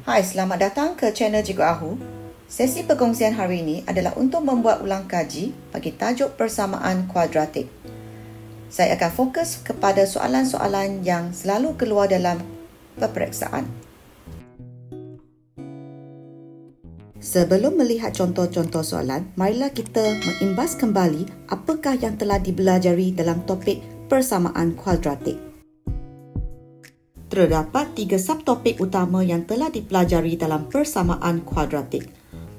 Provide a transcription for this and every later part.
Hai, selamat datang ke channel Cikgu Ahu. Sesi perkongsian hari ini adalah untuk membuat ulang kaji bagi tajuk persamaan kuadratik. Saya akan fokus kepada soalan-soalan yang selalu keluar dalam peperiksaan. Sebelum melihat contoh-contoh soalan, marilah kita mengimbas kembali apakah yang telah dibelajari dalam topik persamaan kuadratik. Terdapat 3 subtopik utama yang telah dipelajari dalam persamaan kuadratik.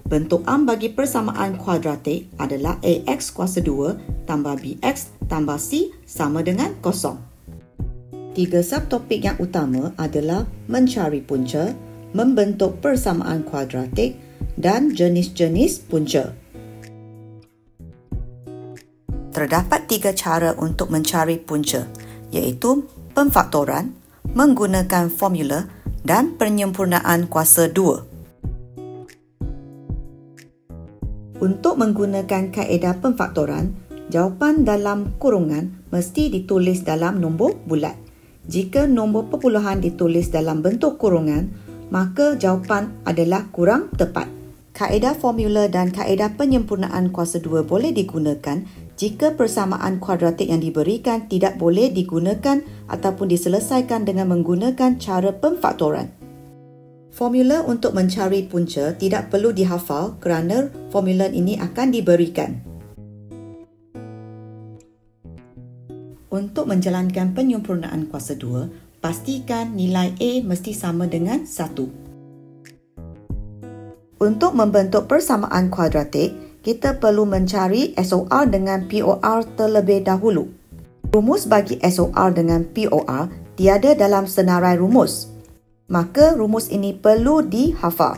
Bentuk am bagi persamaan kuadratik adalah ax kuasa 2 tambah bx tambah c sama dengan kosong. 3 subtopik yang utama adalah mencari punca, membentuk persamaan kuadratik dan jenis-jenis punca. Terdapat 3 cara untuk mencari punca, iaitu pemfaktoran, menggunakan formula dan penyempurnaan kuasa 2. Untuk menggunakan kaedah pemfaktoran, jawapan dalam kurungan mesti ditulis dalam nombor bulat. Jika nombor perpuluhan ditulis dalam bentuk kurungan, maka jawapan adalah kurang tepat. Kaedah formula dan kaedah penyempurnaan kuasa 2 boleh digunakan jika persamaan kuadratik yang diberikan tidak boleh digunakan ataupun diselesaikan dengan menggunakan cara pemfaktoran. Formula untuk mencari punca tidak perlu dihafal kerana formula ini akan diberikan. Untuk menjalankan penyempurnaan kuasa 2, pastikan nilai A mesti sama dengan 1. Untuk membentuk persamaan kuadratik, kita perlu mencari SOR dengan POR terlebih dahulu. Rumus bagi SOR dengan POR tiada dalam senarai rumus. Maka rumus ini perlu dihafal.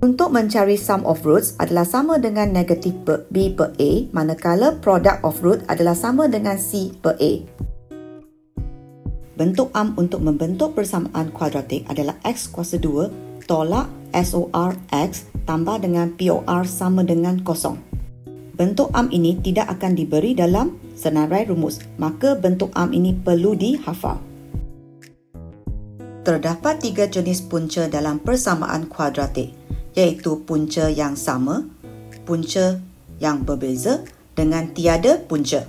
Untuk mencari sum of roots adalah sama dengan negatif B per A, manakala product of root adalah sama dengan C per A. Bentuk am untuk membentuk persamaan kuadratik adalah X kuasa 2 tolak SOR X tambah dengan POR sama dengan kosong. Bentuk am ini tidak akan diberi dalam senarai rumus, maka bentuk am ini perlu dihafal. Terdapat 3 jenis punca dalam persamaan kuadratik, iaitu punca yang sama, punca yang berbeza dengan tiada punca.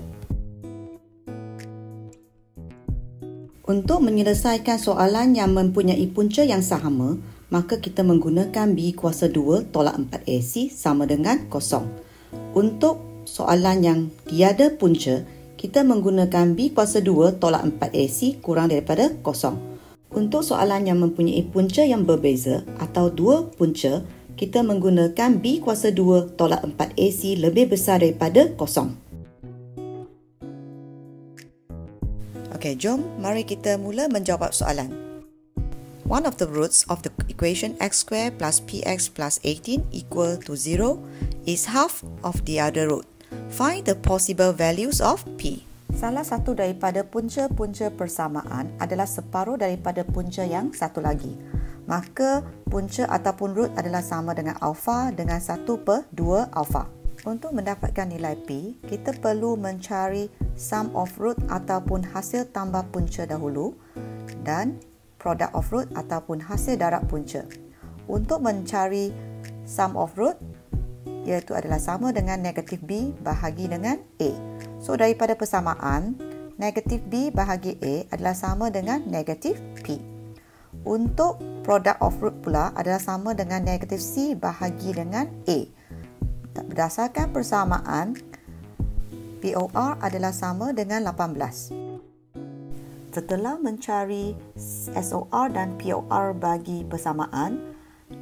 Untuk menyelesaikan soalan yang mempunyai punca yang sama, maka kita menggunakan B kuasa 2 tolak 4AC sama dengan kosong. Untuk soalan yang tiada punca, kita menggunakan B kuasa 2 tolak 4AC kurang daripada kosong. Untuk soalan yang mempunyai punca yang berbeza atau 2 punca, kita menggunakan B kuasa 2 tolak 4AC lebih besar daripada kosong. Okey, jom mari kita mula menjawab soalan. One of the roots of the equation x squared plus px plus 18 equal to 0 is half of the other root. Find the possible values of p. Salah satu daripada punca-punca persamaan adalah separuh daripada punca yang satu lagi. Maka punca ataupun root adalah sama dengan alpha dengan 1 per 2 alpha. Untuk mendapatkan nilai p, kita perlu mencari sum of root ataupun hasil tambah punca dahulu dan product of root ataupun hasil darab punca. Untuk mencari sum of root, iaitu adalah sama dengan negatif B bahagi dengan A. So, daripada persamaan, negatif B bahagi A adalah sama dengan negatif P. Untuk product of root pula adalah sama dengan negatif C bahagi dengan A. Berdasarkan persamaan, POR adalah sama dengan 18. Setelah mencari SOR dan POR bagi persamaan,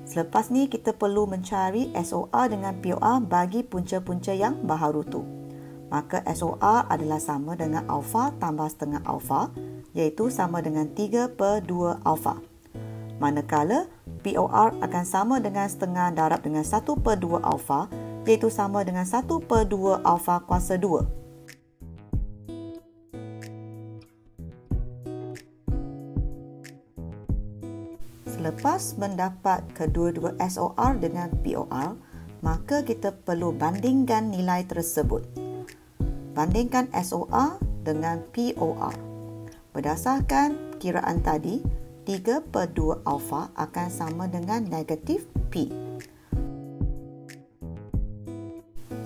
selepas ni kita perlu mencari SOR dengan POR bagi punca-punca yang baharu tu. Maka SOR adalah sama dengan alpha tambah setengah alpha, iaitu sama dengan 3 per 2 alpha. Manakala POR akan sama dengan setengah darab dengan 1 per 2 alpha, iaitu sama dengan 1 per 2 alpha kuasa 2. Selepas mendapat kedua-dua SOR dengan POR, maka kita perlu bandingkan nilai tersebut. Bandingkan SOR dengan POR. Berdasarkan kiraan tadi, 3/2 alfa akan sama dengan negatif P.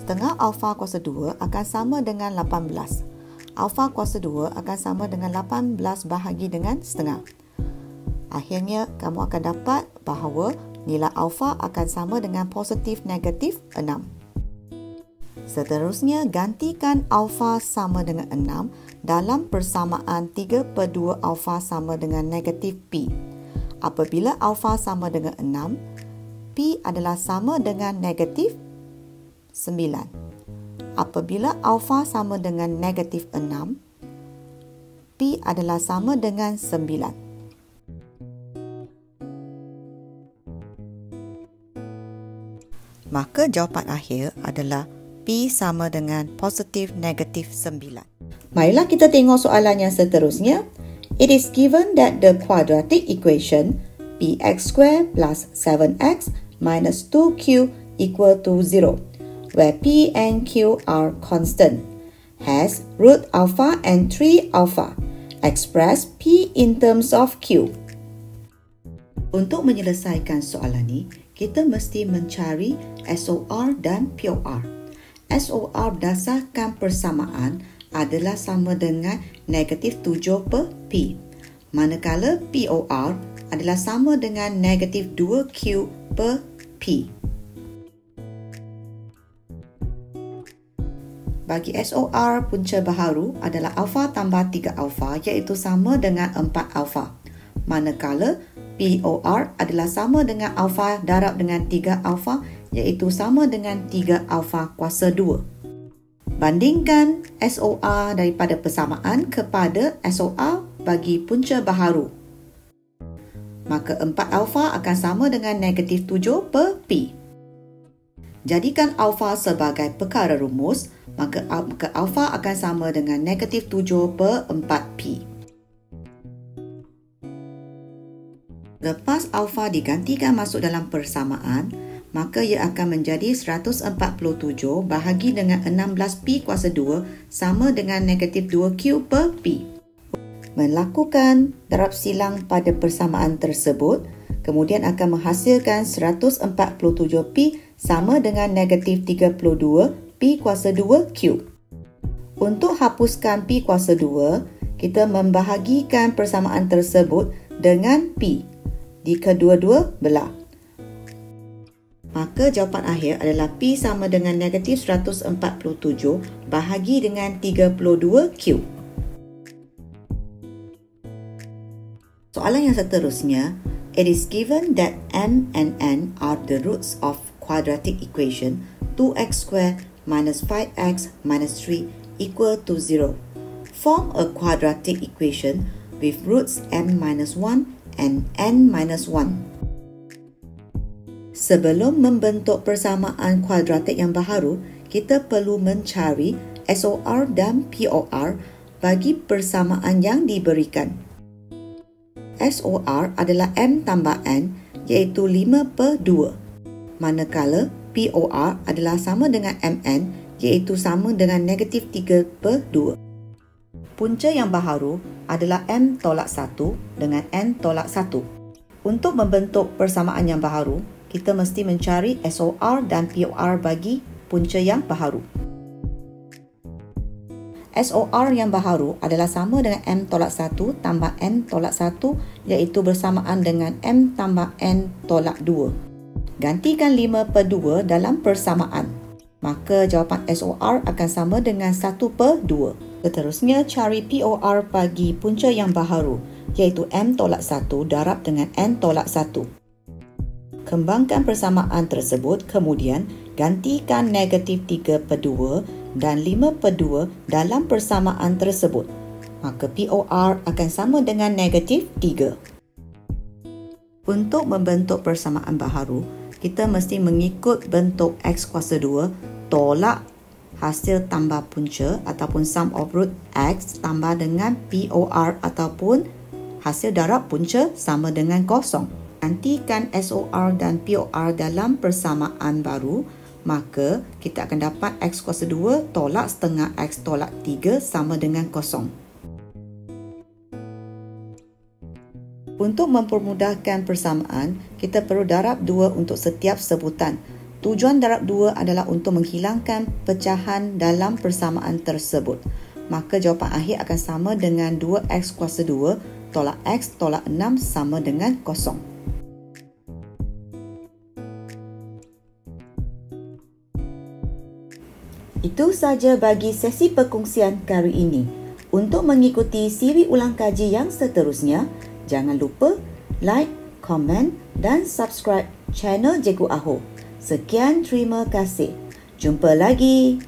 Setengah alfa kuasa 2 akan sama dengan 18. Alfa kuasa 2 akan sama dengan 18 bahagi dengan setengah. Akhirnya, kamu akan dapat bahawa nilai alfa akan sama dengan positif negatif 6. Seterusnya, gantikan alfa sama dengan 6 dalam persamaan 3/2 alfa sama dengan negatif P. Apabila alfa sama dengan 6, P adalah sama dengan negatif 9. Apabila alfa sama dengan negatif 6, P adalah sama dengan 9. Maka jawapan akhir adalah P sama dengan positif negatif 9. Marilah kita tengok soalan yang seterusnya. It is given that the quadratic equation px squared plus 7x minus 2q equal to 0, where p and q are constant, has root alpha and 3 alpha. Express p in terms of q. Untuk menyelesaikan soalan ini, kita mesti mencari SOR dan POR. SOR berdasarkan persamaan adalah sama dengan negatif 7/P. Manakala POR adalah sama dengan negatif 2Q/P. Bagi SOR punca baharu adalah alfa tambah 3 alfa iaitu sama dengan 4 alfa. Manakala POR adalah sama dengan alfa darab dengan 3 alfa iaitu sama dengan 3 alfa kuasa 2. Bandingkan SOR daripada persamaan kepada SOR bagi punca baharu. Maka 4 alfa akan sama dengan negatif 7/P. Jadikan alfa sebagai perkara rumus, maka alfa akan sama dengan negatif 7/4P. Lepas alfa digantikan masuk dalam persamaan, maka ia akan menjadi 147 bahagi dengan 16P kuasa 2 sama dengan negatif 2Q/P. Melakukan darab silang pada persamaan tersebut, kemudian akan menghasilkan 147P sama dengan negatif 32P kuasa 2Q. Untuk hapuskan P kuasa 2, kita membahagikan persamaan tersebut dengan P di kedua-dua belah. Maka jawapan akhir adalah P sama dengan negatif 147 bahagi dengan 32Q. Soalan yang seterusnya, it is given that M and N are the roots of quadratic equation 2x squared minus 5x minus 3 equal to 0. Form a quadratic equation with roots M minus 1 and N minus 1. Sebelum membentuk persamaan kuadratik yang baharu, kita perlu mencari SOR dan POR bagi persamaan yang diberikan. SOR adalah M tambah N iaitu 5/2. Manakala POR adalah sama dengan MN iaitu sama dengan negatif 3/2. Punca yang baharu adalah M tolak 1 dengan N tolak 1. Untuk membentuk persamaan yang baharu, kita mesti mencari SOR dan POR bagi punca yang baharu. SOR yang baharu adalah sama dengan M tolak 1 tambah N tolak 1 iaitu bersamaan dengan M tambah N tolak 2. Gantikan 5/2 dalam persamaan. Maka jawapan SOR akan sama dengan 1/2. Seterusnya, cari POR bagi punca yang baharu iaitu M tolak 1 darab dengan N tolak 1. Kembangkan persamaan tersebut, kemudian gantikan negatif 3/2 dan 5/2 dalam persamaan tersebut. Maka POR akan sama dengan negatif 3. Untuk membentuk persamaan baharu, kita mesti mengikut bentuk X kuasa 2 tolak hasil tambah punca ataupun sum of root X tambah dengan POR ataupun hasil darab punca sama dengan kosong. Gantikan SOR dan POR dalam persamaan baru, maka kita akan dapat X kuasa 2 tolak setengah X tolak 3 sama dengan kosong. Untuk mempermudahkan persamaan, kita perlu darab 2 untuk setiap sebutan. Tujuan darab 2 adalah untuk menghilangkan pecahan dalam persamaan tersebut. Maka jawapan akhir akan sama dengan 2x kuasa 2 tolak x tolak 6 sama dengan 0. Itu sahaja bagi sesi perkongsian kali ini. Untuk mengikuti siri ulang kaji yang seterusnya, jangan lupa like, komen dan subscribe channel Cikgu Aho. Sekian, terima kasih. Jumpa lagi.